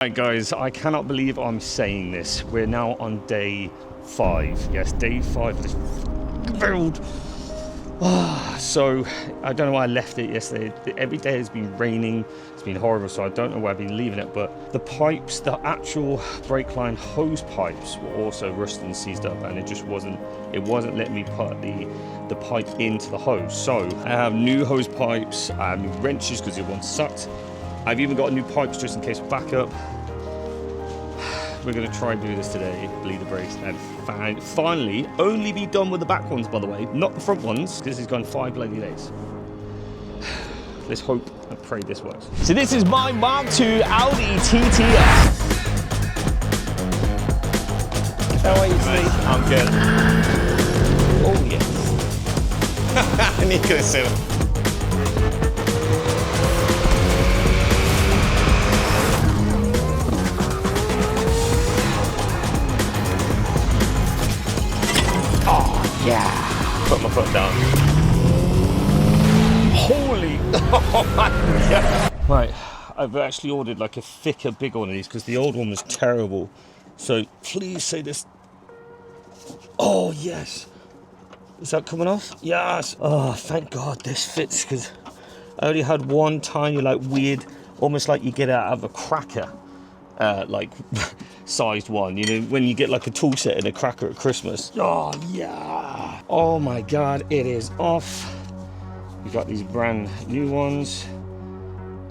Right guys, I cannot believe I'm saying this. We're now on day 5. Yes, day 5 of this build. So, I don't know why I left it yesterday. Every day has been raining. It's been horrible, so I don't know why I've been leaving it. But the pipes, the actual brake line hose pipes were also rusted and seized up, and it wasn't letting me put the pipe into the hose. So, I have new hose pipes, I have new wrenches because the one sucked. I've even got new pipes just in case of backup. We're going to try and do this today, bleed the brakes, and finally only be done with the back ones, by the way, not the front ones, because it's gone 5 bloody days. Let's hope and pray this works. So this is my Mark II Audi TTS. How are you, Steve? I'm good. Oh, yes. I need to say that. Yeah. Put my foot down. Holy! Oh my God. Right, I've actually ordered like a thicker, big one of these because the old one was terrible. So please say this. Oh yes. Is that coming off? Yes. Oh, thank God this fits, because I only had one tiny, like weird, almost like you get out of a cracker. Like sized one, you know, when you get like a tool set and a cracker at Christmas. Oh yeah. Oh my God, it is off. We got these brand new ones.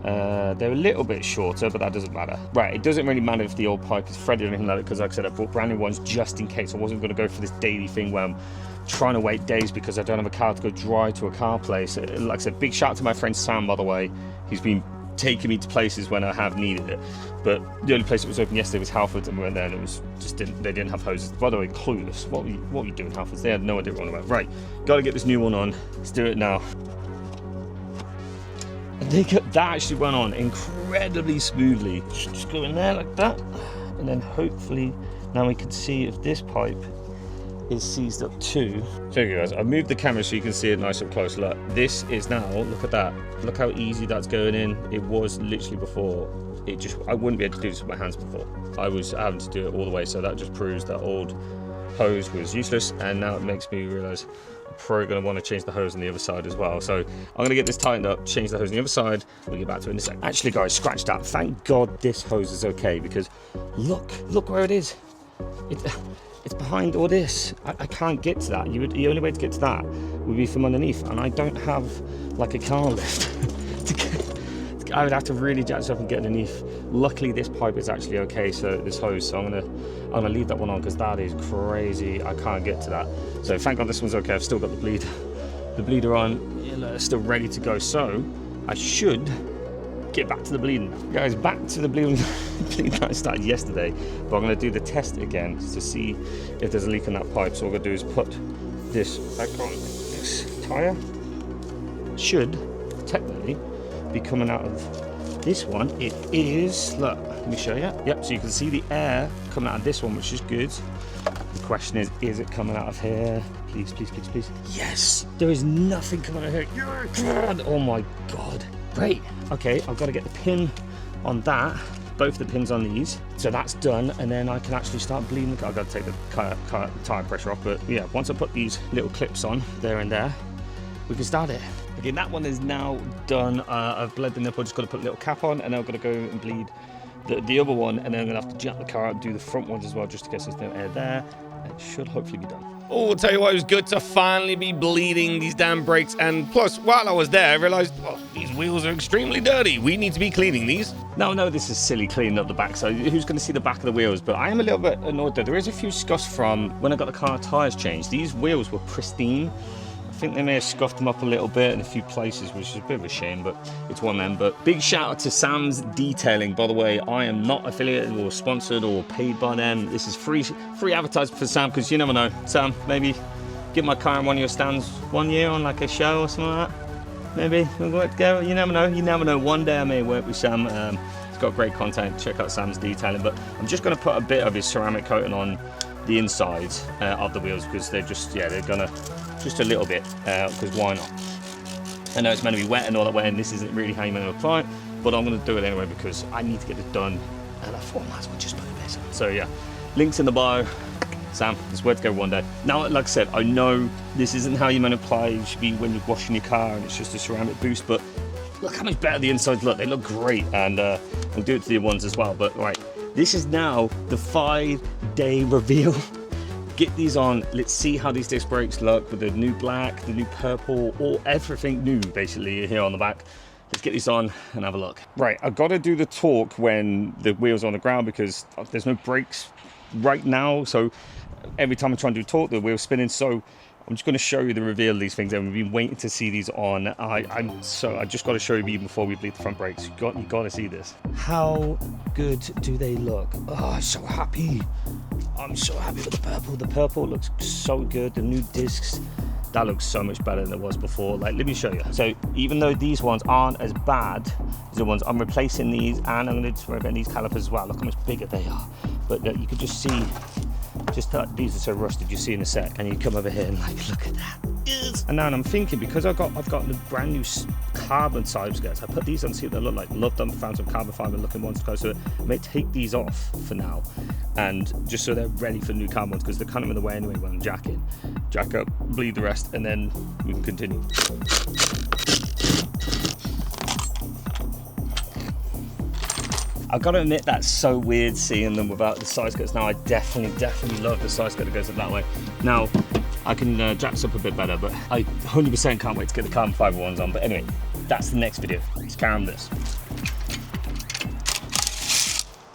They're a little bit shorter, but that doesn't matter. Right, it doesn't really matter if the old pipe is threaded or anything like that, because like I said, I bought brand new ones just in case. I wasn't going to go for this daily thing where I'm trying to wait days because I don't have a car to go dry to a car place. Like I said, big shout out to my friend Sam, by the way. He's been taking me to places when I have needed it, but the only place that was open yesterday was Halfords, and we went there and it was just they didn't have hoses. By the way, clueless. What were you doing, Halfords? They had no idea what I'm about. Right, got to get this new one on. Let's do it now. And that actually went on incredibly smoothly. Just go in there like that, and then hopefully now we can see if this pipe is seized up too. So you guys, I've moved the camera so you can see it nice up close. Look, this is now, look at that. Look how easy that's going in. It was literally before, I wouldn't be able to do this with my hands before. I was having to do it all the way, so that just proves that old hose was useless, and now it makes me realize I'm probably going to want to change the hose on the other side as well. So I'm going to get this tightened up, change the hose on the other side. We'll get back to it in a second. Actually guys, scratch that. Thank God this hose is okay, because look where it is. It's behind all this. I can't get to that. The only way to get to that would be from underneath, and I don't have like a car lift. I would have to really jack this up and get underneath. Luckily, this pipe is actually okay. So this hose. So I'm gonna leave that one on because that is crazy. I can't get to that. So thank God this one's okay. I've still got the bleeder on. Yeah, still ready to go. So I should get back to the bleeding. Guys, back to the bleeding that I started yesterday, but I'm going to do the test again to see if there's a leak in that pipe. So what I'm going to do is put this back on this tyre. Should technically be coming out of this one. It is, look, let me show you. Yep, so you can see the air coming out of this one, which is good. The question is it coming out of here? Please, please, please, please. Yes, there is nothing coming out of here. Oh my God. Great. Okay, I've got to get the pin on that, both the pins on these. So that's done, and then I can actually start bleeding. I've got to take the tyre pressure off, but yeah, once I put these little clips on there and there, we can start it. Okay, that one is now done. I've bled the nipple, just got to put a little cap on, and then I've got to go and bleed the other one, and then I'm going to have to jack the car out and do the front ones as well, just in case there's no air there. It should hopefully be done. Oh, I'll tell you what, it was good to finally be bleeding these damn brakes. And plus, while I was there, I realized, well, these wheels are extremely dirty. We need to be cleaning these. No, this is silly cleaning up the back. So who's going to see the back of the wheels? But I am a little bit annoyed that there is a few scuffs from when I got the car tires changed. These wheels were pristine. I think they may have scuffed them up a little bit in a few places, which is a bit of a shame, but it's one of them. But big shout out to Sam's Detailing. By the way, I am not affiliated or sponsored or paid by them. This is free advertising for Sam, because you never know. Sam, maybe get my car in one of your stands 1 year on like a show or something like that. Maybe we'll work together. You never know. You never know. One day I may work with Sam. He's got great content. Check out Sam's Detailing. But I'm just going to put a bit of his ceramic coating on the insides of the wheels, because they're just, yeah, they're gonna just a little bit, because why not? I know it's meant to be wet and all that way, and this isn't really how you're meant to apply it, but I'm going to do it anyway because I need to get this done and I thought I might as well just put this on. So yeah, links in the bio. Sam, it's where to go one day. Now, like I said, I know this isn't how you meant to apply. It should be when you're washing your car and it's just a ceramic boost, but look how much better the insides look. They look great, and I'll do it to the other ones as well. But right, this is now the 5-day reveal. Get these on. Let's see how these disc brakes look with the new black, the new purple, or everything new basically here on the back. Let's get these on and have a look. Right, I've got to do the torque when the wheel's on the ground because there's no brakes right now. So every time I try and do torque, the wheel's spinning. So I'm just going to show you the reveal of these things, and we've been waiting to see these on. I just got to show you before we bleed the front brakes. You got to see this. How good do they look? Oh, I'm so happy. I'm so happy with the purple. The purple looks so good. The new discs, that looks so much better than it was before. Like, let me show you. So even though these ones aren't as bad as the ones, I'm replacing these, and I'm going to repair these calipers as well. Look how much bigger they are. But you could just see. Just these are so rusted, you see in a sec, and you come over here and like, look at that. Yes. And now I'm thinking, because I've got the brand new carbon side skirts, I put these on to see what they look like. Love them, found some carbon fiber looking ones close to it. I may take these off for now, and just so they're ready for new carbon ones, because they're kind of in the way anyway when I'm jacking. Jack up, bleed the rest, and then we can continue. I've got to admit, that's so weird seeing them without the side skirts. Now I definitely love the side skirt that goes up that way. Now I can jack this up a bit better, but I 100% can't wait to get the carbon fiber ones on. But anyway, that's the next video. Let's carry on this.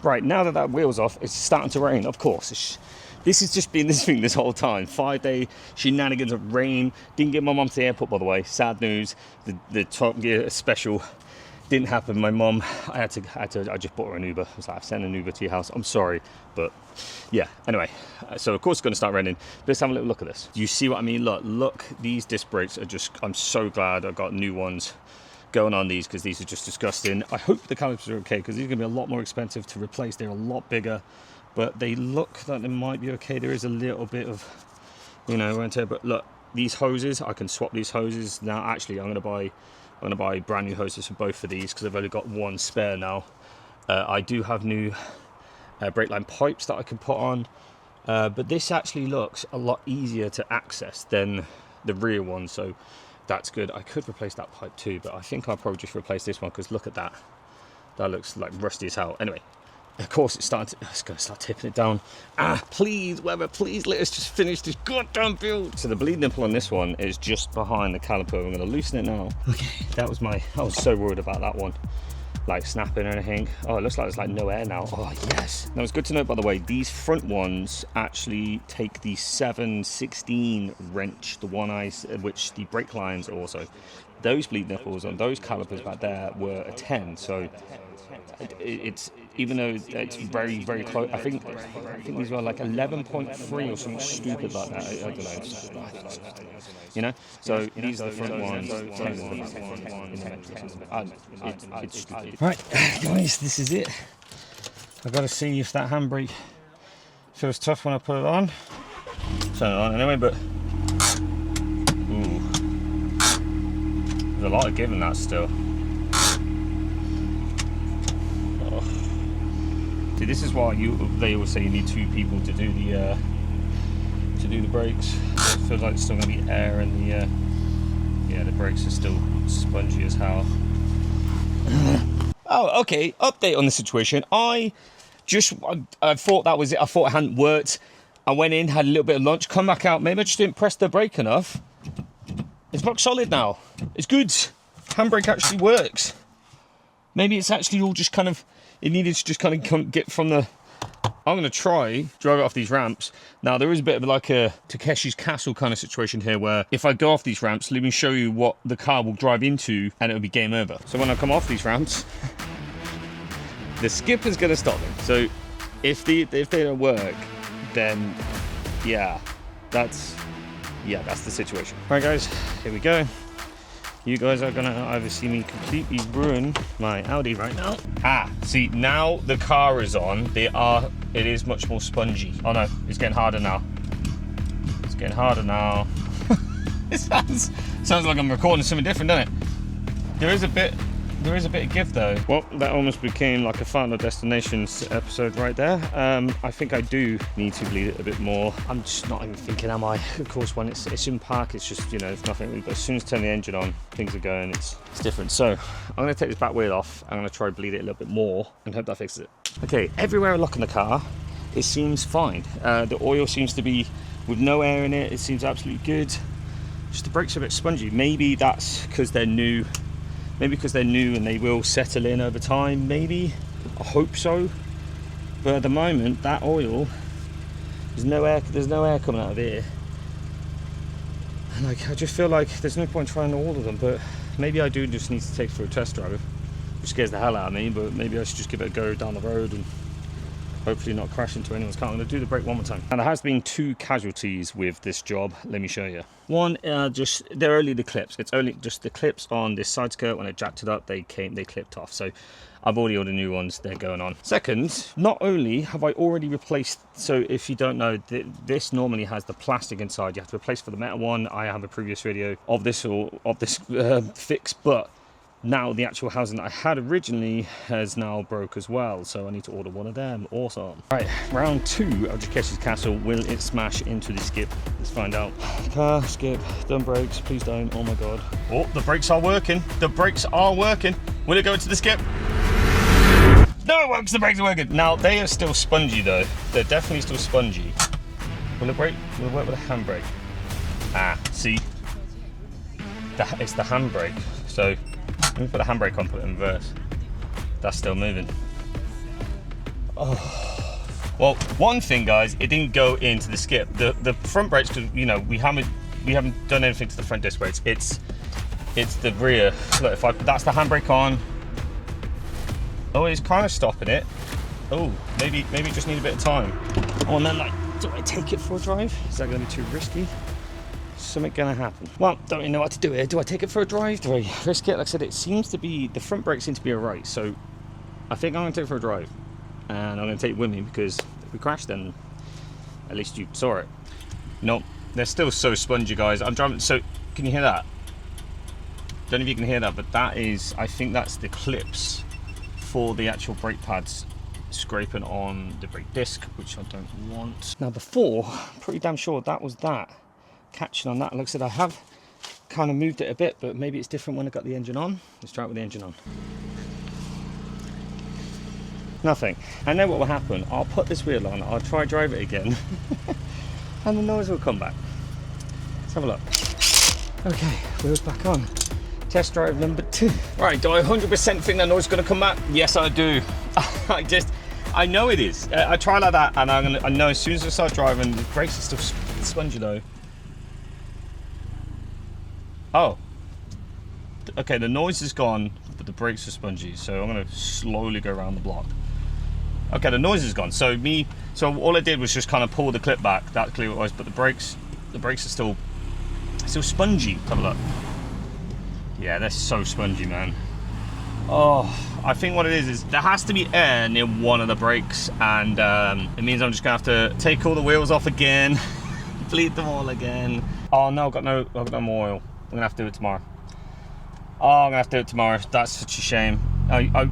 Right, now that wheel's off, it's starting to rain, of course. This has just been this thing this whole time. 5-day shenanigans of rain. Didn't get my mum to the airport, by the way. Sad news. The Top Gear special didn't happen. My mum, I just bought her an Uber. I was like, I've sent an Uber to your house. I'm sorry, but yeah. Anyway, so of course it's going to start raining. Let's have a little look at this. Do you see what I mean? Look, these disc brakes are just, I'm so glad I got new ones going on these, because these are just disgusting. I hope the calipers are okay, because these are going to be a lot more expensive to replace. They're a lot bigger, but they look like they might be okay. There is a little bit of, you know, wear and tear, but look, these hoses, I can swap these hoses. Now, actually, I'm going to buy brand new hoses for both of these, because I've only got one spare now. I do have new brake line pipes that I can put on, but this actually looks a lot easier to access than the rear one, so that's good. I could replace that pipe too, but I think I'll probably just replace this one, because look at that. That looks like rusty as hell. Anyway, of course it's going to start tipping it down. Please, weather, please let us just finish this goddamn build. So the bleed nipple on this one is just behind the caliper. I'm going to loosen it now. Okay, I was so worried about that one, like snapping or anything. Oh, it looks like there's like no air now. Oh yes. Now it's good to note, by the way, these front ones actually take the 7/16 wrench, the one which the brake lines are also. Those bleed nipples on those calipers back there were a 10, so it's, even though it's very close, I think these were like 11.3 or something stupid like that. I don't know, you know. So these are the front ones. It's stupid. Right, guys, this is it. I've got to see if that handbrake feels tough when I put it on. Turn it on anyway, but ooh, there's a lot of giving that still. See, this is why they always say you need 2 people to do the brakes. It feels like it's still going to be air, and the brakes are still spongy as hell. Oh, okay. Update on the situation. I thought that was it. I thought it hadn't worked. I went in, had a little bit of lunch, come back out. Maybe I just didn't press the brake enough. It's rock solid now. It's good. Handbrake actually works. Maybe it's actually all just kind of. It needed to just kind of get from the. I'm going to try drive it off these ramps. Now there is a bit of like a Takeshi's Castle kind of situation here, where if I go off these ramps, let me show you what the car will drive into, and it'll be game over. So when I come off these ramps, the skipper's going to stop me. So if they don't work, then yeah, that's the situation. All right, guys, here we go. You guys are gonna either see me completely ruin my Audi right now. See, now the car is on. It is much more spongy. Oh no, it's getting harder now. It's getting harder now. It sounds like I'm recording something different, doesn't it? There is a bit there is a bit of give though. Well, that almost became like a Final Destinations episode right there. I think I do need to bleed it a bit more. I'm just not even thinking, am I? Of course, when it's in park, it's just, you know, it's nothing. But as soon as I turn the engine on, things are going, it's different. So I'm going to take this back wheel off. I'm going to try to bleed it a little bit more and hope that fixes it. Okay, everywhere I look in the car, it seems fine. The oil seems to be with no air in it. It seems absolutely good. Just the brakes are a bit spongy. Maybe that's because they're new. Maybe because they're new and they will settle in over time. Maybe. I hope so. But at the moment, that oil, there's no air coming out of here. And like, I just feel like there's no point trying all of them. But maybe I do just need to take it for a test drive, which scares the hell out of me. But maybe I should just give it a go down the road and hopefully not crash into anyone's car. I'm going to do the brake one more time. And there has been 2 casualties with this job. Let me show you. One, they're only the clips. It's only just the clips on this side skirt. When I jacked it up, they clipped off. So I've already ordered new ones. They're going on. Second, not only have I already replaced, so if you don't know, this normally has the plastic inside. You have to replace for the metal one. I have a previous video of this fix, but now the actual housing that I had originally has now broke as well, so I need to order one of them. Awesome. Right, round 2 of Jacketsi's Castle. Will it smash into the skip? Let's find out. Car, skip, done brakes, please don't. Oh my god. Oh, the brakes are working. The brakes are working. Will it go into the skip? No, it works. The brakes are working. Now, they are still spongy though. They're definitely still spongy. Will it brake? Will it work with a handbrake? Ah, see? It's the handbrake. So let me put the handbrake on, put it in reverse. That's still moving. Oh. Well, one thing, guys, it didn't go into the skip. The front brakes, because you know we haven't done anything to the front disc brakes. It's the rear. Look, that's the handbrake on. Oh, it's kind of stopping it. Oh, maybe just need a bit of time. Oh, and then like, do I take it for a drive? Is that going to be too risky? Something gonna happen. Well, don't really know what to do here. Do I take it for a drive? Do I risk it? Like I said, it seems to be, the front brakes seem to be alright, so I think I'm gonna take it for a drive. And I'm gonna take it with me, because if we crash, then at least you saw it. Nope, they're still so spongy, guys. I'm driving, so can you hear that? Don't know if you can hear that, but that is, I think that's the clips for the actual brake pads scraping on the brake disc, which I don't want. Now before, I'm pretty damn sure that was that. Catching on that. Like I said, I have kind of moved it a bit, but maybe it's different when I got the engine on. Let's try it with the engine on. Nothing. I know what will happen. I'll put this wheel on, I'll try drive it again, and the noise will come back. Let's have a look. Okay, wheels back on. Test drive number 2. Right, do I 100% think that noise is going to come back? Yes, I do. I know it is. I try like that, and I know as soon as I start driving, the brakes are still spongy though. Oh, okay, the noise is gone, but the brakes are spongy, so I'm gonna slowly go around the block. Okay, the noise is gone, so all I did was just kind of pull the clip back, that's clearly what it was, but the brakes are still spongy. Have a look. Yeah, they're so spongy, man. Oh, I think what it is there has to be air near one of the brakes, and it means I'm just gonna have to take all the wheels off again, bleed them all again. Oh no, I've got no more oil. I'm gonna have to do it tomorrow. Oh, I'm gonna have to do it tomorrow. That's such a shame.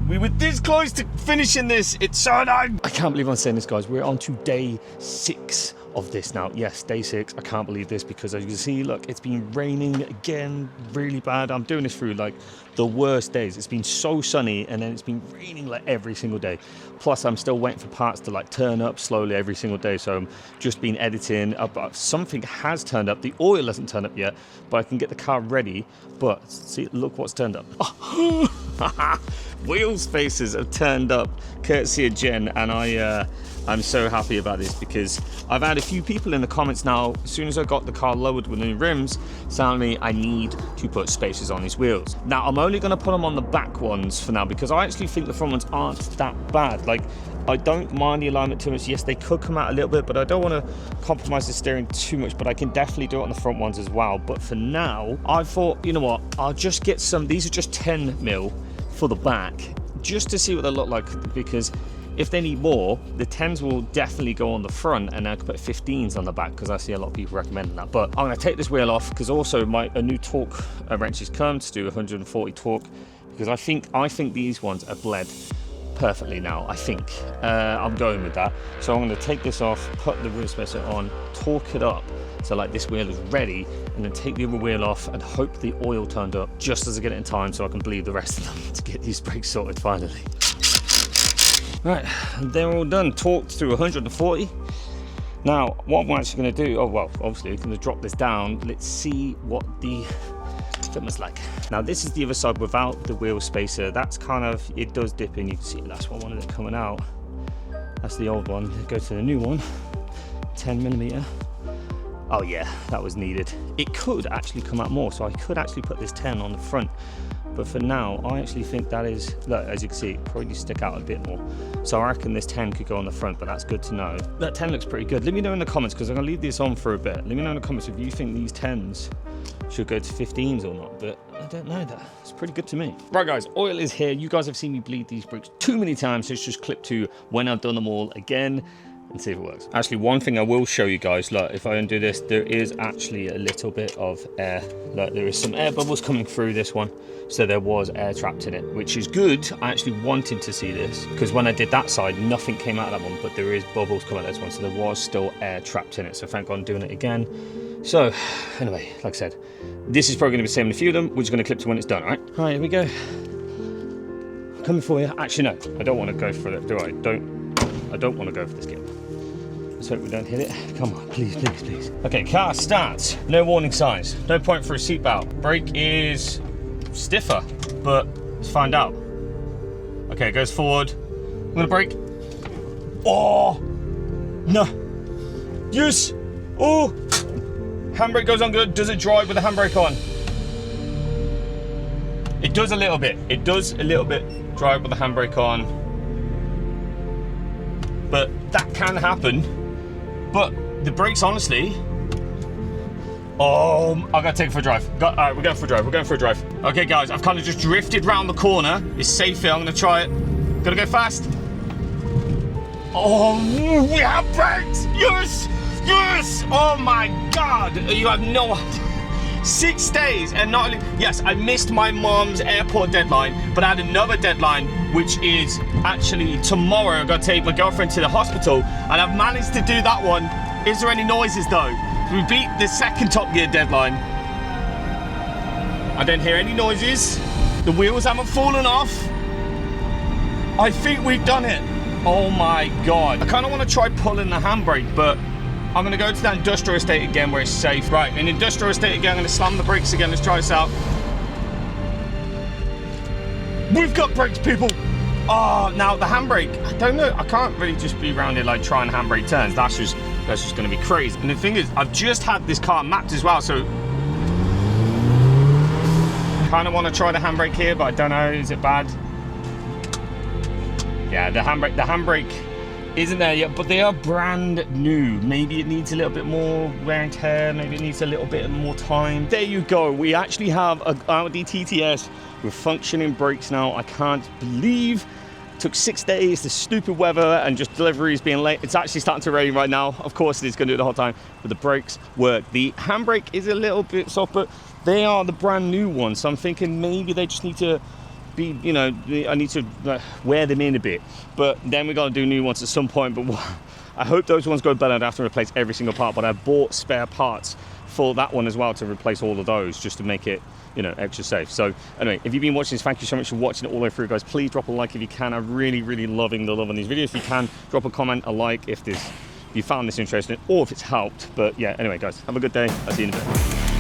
We were this close to finishing this. It's so annoying. I can't believe I'm saying this, guys. We're on to day 6 of this now. Yes, day 6. I can't believe this, because as you can see, look, it's been raining again really bad. I'm doing this through like the worst days. It's been so sunny, and then it's been raining like every single day. Plus I'm still waiting for parts to like turn up slowly every single day, so I'm just been editing. Something has turned up. The oil hasn't turned up yet, but I can get the car ready. But see, look what's turned up. Wheel spaces have turned up courtesy of Jen, and I'm so happy about this, because I've had a few people in the comments now, as soon as I got the car lowered with new rims, telling me I need to put spacers on these wheels. Now I'm only going to put them on the back ones for now, because I actually think the front ones aren't that bad. Like, I don't mind the alignment too much. Yes, they could come out a little bit, but I don't want to compromise the steering too much, but I can definitely do it on the front ones as well. But for now, I thought, you know what, I'll just get some, these are just 10mm for the back, just to see what they look like, because if they need more, the 10s will definitely go on the front, and I can put 15s on the back, because I see a lot of people recommending that. But I'm going to take this wheel off, because also a new torque wrench has come to do 140 torque, because I think these ones are bled perfectly now. I think I'm going with that. So I'm going to take this off, put the wheel spacer on, torque it up so like this wheel is ready, and then take the other wheel off and hope the oil turned up just as I get it in time so I can bleed the rest of them to get these brakes sorted finally. Right, they're all done, torqued to 140. Now what I'm actually going to do, oh well, obviously I'm going to drop this down. Let's see what the fitment's like. Now this is the other side without the wheel spacer. That's kind of, it does dip in, you can see that's what one of it coming out. That's the old one. Go to the new one, 10mm. Oh yeah, that was needed. It could actually come out more, so I could actually put this 10 on the front. But for now, I actually think that is, look, as you can see, probably stick out a bit more. So I reckon this 10 could go on the front, but that's good to know. That 10 looks pretty good. Let me know in the comments, because I'm gonna leave this on for a bit. Let me know in the comments if you think these 10s should go to 15s or not, but I don't know that. It's pretty good to me. Right guys, oil is here. You guys have seen me bleed these brakes too many times, so it's just clip to when I've done them all again and see if it works. Actually, one thing I will show you guys, look, if I undo this, there is actually a little bit of air. Look, there is some air bubbles coming through this one. So there was air trapped in it, which is good. I actually wanted to see this because when I did that side, nothing came out of that one, but there is bubbles coming out of this one. So there was still air trapped in it. So thank God I'm doing it again. So anyway, like I said, this is probably gonna be the same in a few of them. We're just gonna clip to when it's done, all right? All right, here we go. I'm coming for you. Actually, no, I don't want to go for it, do I? I don't want to go for this game. Let's hope we don't hit it. Come on, please, please, please. Okay, car starts. No warning signs. No point for a seatbelt. Brake is stiffer, but let's find out. Okay, it goes forward. I'm gonna brake. Oh, no. Yes. Oh. Handbrake goes on good. Does it drive with the handbrake on? It does a little bit. It does a little bit drive with the handbrake on. But that can happen. But the brakes, honestly, oh, I gotta take it for a drive. All right, we're going for a drive. We're going for a drive. Okay, guys, I've kind of just drifted round the corner. It's safe here. I'm gonna try it. Gotta go fast. Oh, we have brakes. Yes, yes. Oh my God, you have no idea. 6 days, and not only, yes, I missed my mom's airport deadline, but I had another deadline, which is actually tomorrow. I've got to take my girlfriend to the hospital, and I've managed to do that one. Is there any noises though? We beat the second Top Gear deadline. I don't hear any noises. The wheels haven't fallen off. I think we've done it. Oh my God. I kind of want to try pulling the handbrake, but I'm gonna go to that industrial estate again where it's safe. Right, in industrial estate again, I'm gonna slam the brakes again. Let's try this out. We've got brakes, people. Oh, now the handbrake, I don't know. I can't really just be around here like trying handbrake turns. That's just gonna be crazy. And the thing is, I've just had this car mapped as well, so I kind of want to try the handbrake here, but I don't know. Is it bad? Yeah, the handbrake isn't there yet, but they are brand new. Maybe it needs a little bit more wear and tear, maybe it needs a little bit more time. There you go, we actually have an Audi TTS with functioning brakes now. I can't believe it took 6 days, the stupid weather and just deliveries being late. It's actually starting to rain right now. Of course it is, gonna do it the whole time, but the brakes work. The handbrake is a little bit soft, but they are the brand new ones, so I'm thinking maybe they just need to be, you know, I need to wear them in a bit, but then we got to do new ones at some point. But I hope those ones go better. I'd have to replace every single part, but I bought spare parts for that one as well to replace all of those, just to make it, you know, extra safe. So anyway, if you've been watching this, thank you so much for watching it all the way through, guys. Please drop a like if you can. I'm really loving the love on these videos. If you can, drop a comment, a like if you found this interesting or if it's helped. But yeah, anyway guys, have a good day. I'll see you in a bit.